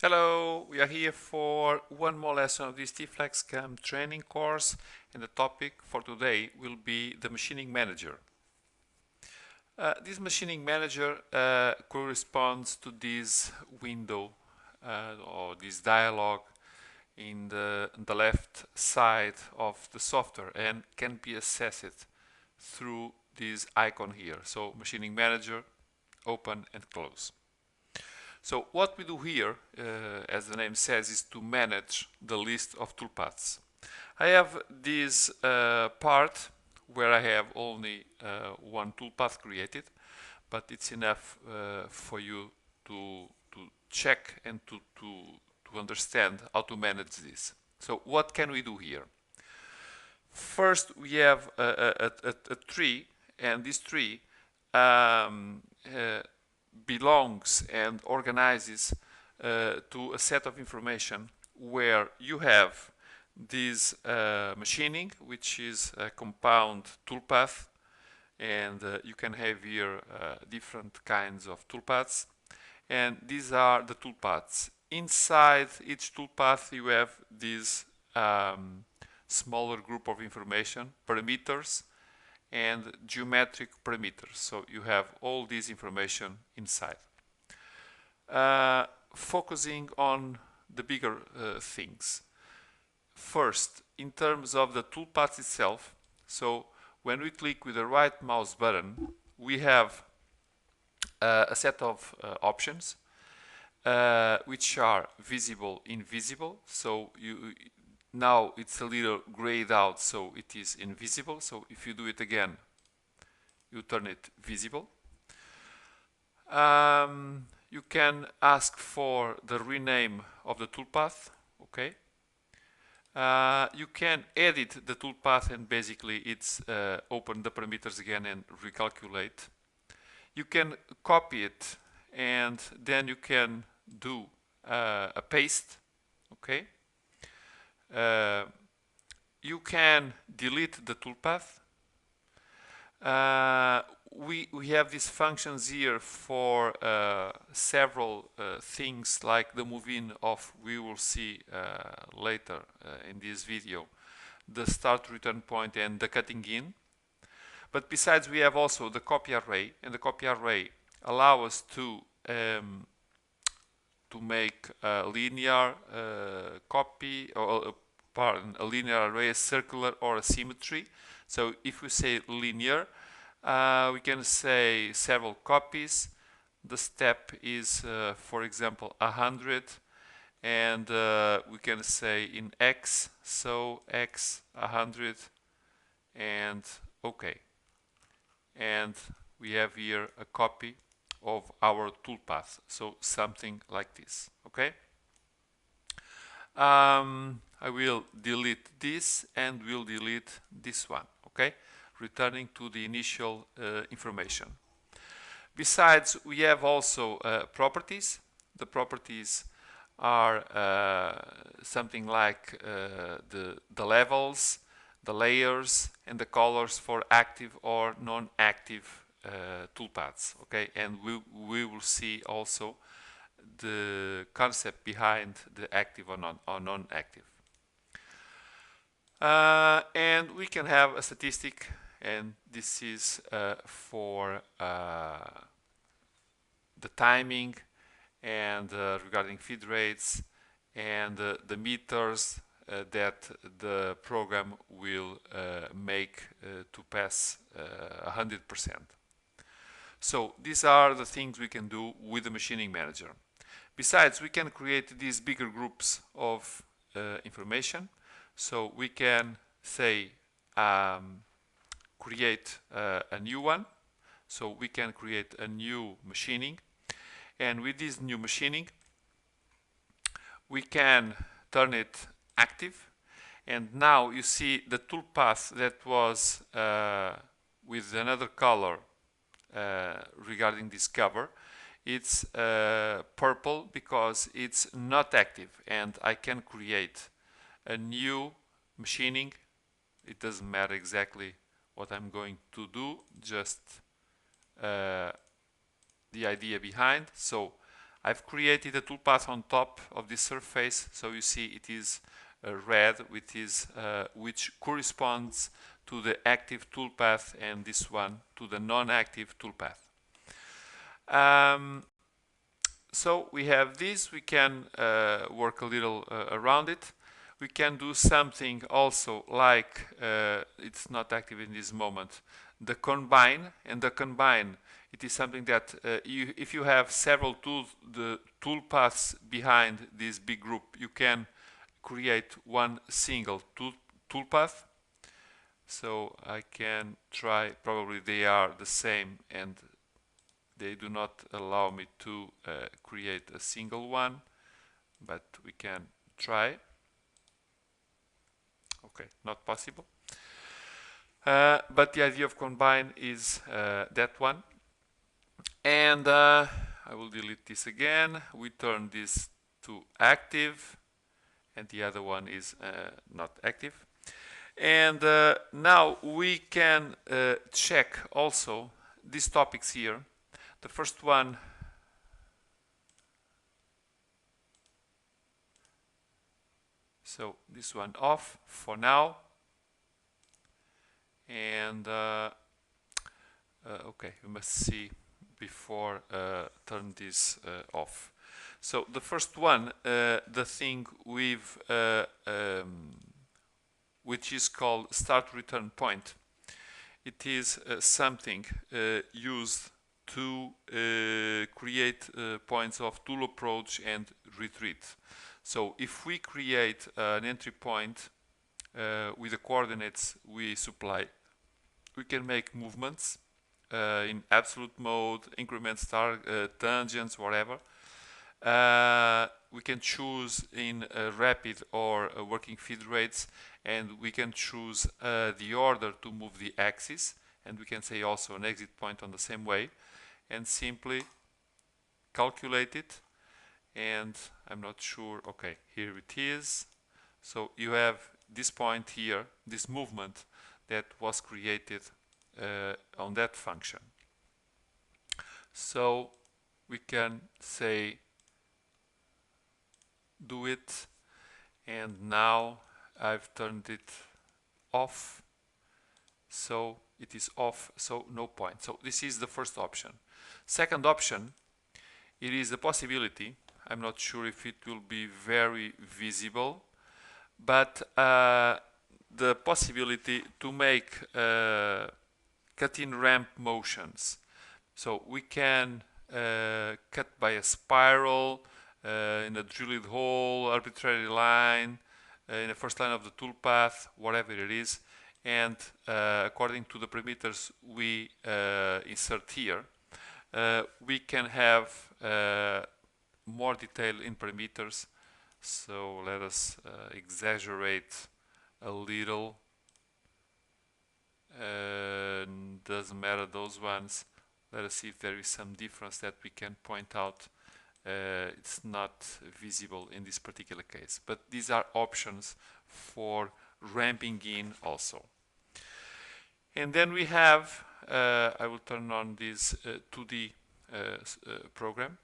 Hello, we are here for one more lesson of this TFlexCam training course, and the topic for today will be the machining manager. This machining manager corresponds to this window or this dialog in the left side of the software and can be accessed through this icon here. So machining manager, open and close. So what we do here, as the name says, is to manage the list of toolpaths. I have this part where I have only one toolpath created, but it's enough for you to check and to understand how to manage this. So what can we do here? First, we have a tree, and this tree belongs and organizes to a set of information where you have this machining, which is a compound toolpath, and you can have here different kinds of toolpaths, and these are the toolpaths. Inside each toolpath you have this smaller group of information, parameters and geometric parameters. So you have all this information inside. Focusing on the bigger things. First, in terms of the toolpath itself, so when we click with the right mouse button, we have a set of options which are visible, invisible. So now it's a little grayed out, so it is invisible. So if you do it again, you turn it visible. You can ask for the rename of the toolpath. Okay. You can edit the toolpath, and basically it's open the parameters again and recalculate. You can copy it, and then you can do a paste. Okay. You can delete the toolpath. We have these functions here for several things, like the move-in of, we will see later in this video, the start return point and the cutting in. But besides, we have also the copy array, and the copy array allow us to make a linear copy, or a linear array, a circular, or a symmetry. So if we say linear, we can say several copies. The step is, for example, 100, and we can say in X, so X 100, and OK. And we have here a copy of our toolpath, so something like this. Okay. I will delete this and will delete this one. Okay, returning to the initial information. Besides, we have also properties. The properties are something like the levels, the layers, and the colors for active or non-active toolpaths. Okay, and we will see also the concept behind the active or non-active. And we can have a statistic, and this is for the timing, and regarding feed rates, and the meters that the program will make to pass 100%. So these are the things we can do with the machining manager. Besides, we can create these bigger groups of information. So we can say create a new one. So we can create a new machining, and with this new machining we can turn it active, and now you see the toolpath that was with another color regarding this cover. It's purple because it's not active, and I can create a new machining. It doesn't matter exactly what I'm going to do, just the idea behind. So I've created a toolpath on top of this surface, so you see it is red, which corresponds to the active toolpath, and this one to the non-active toolpath. So we have this, we can work a little around it. We can do something also like, it's not active in this moment, the combine. And the combine, it is something that if you have several the toolpaths behind this big group, you can create one single toolpath. So I can try, probably they are the same and they do not allow me to create a single one, but we can try. Okay, not possible. But the idea of combine is that one. And I will delete this again. We turn this to active, and the other one is not active. And now we can check also these topics here. The first one, so this one off for now. And okay, we must see before turn this off. So the first one, the thing with which is called start return point. It is something used to create points of tool approach and retreat. So if we create an entry point with the coordinates we supply, we can make movements in absolute mode, increments, tangents, whatever. We can choose in rapid or working feed rates, and we can choose the order to move the axis, and we can say also an exit point on the same way, and simply calculate it. And I'm not sure, okay, here it is. So you have this point here, this movement that was created on that function. So we can say do it, and now I've turned it off, so it is off, so no point. So this is the first option. Second option, it is a possibility, I'm not sure if it will be very visible, but the possibility to make cut-in ramp motions. So we can cut by a spiral, in a drilled hole, arbitrary line, in the first line of the toolpath, whatever it is, and according to the parameters we insert here, we can have more detail in parameters. So let us exaggerate a little. Doesn't matter those ones. Let us see if there is some difference that we can point out. It's not visible in this particular case, but these are options for ramping in also. And then we have, I will turn on this 2D program.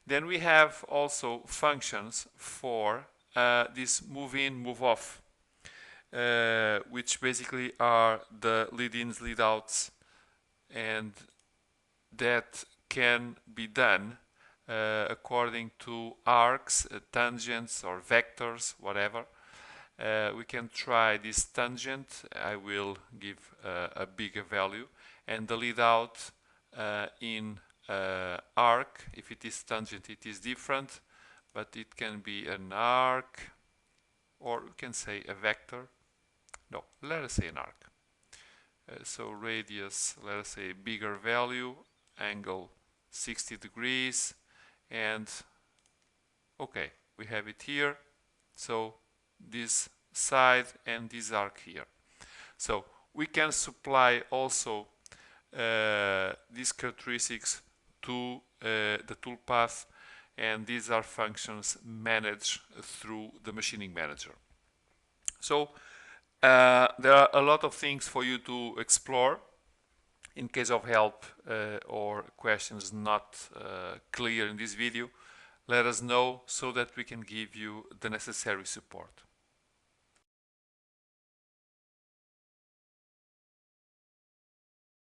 Then we have also functions for this move in, move off, which basically are the lead-ins, lead-outs, and that can be done according to arcs, tangents, or vectors, whatever. We can try this tangent. I will give a bigger value, and the lead out in arc. If it is tangent, it is different, but it can be an arc, or we can say a vector. No, let us say an arc. So radius, let us say bigger value, angle 60 degrees, and okay, we have it here. So this side and this arc here. So we can supply also these characteristics to the toolpath, and these are functions managed through the machining manager. So there are a lot of things for you to explore. In case of help or questions not clear in this video, let us know so that we can give you the necessary support.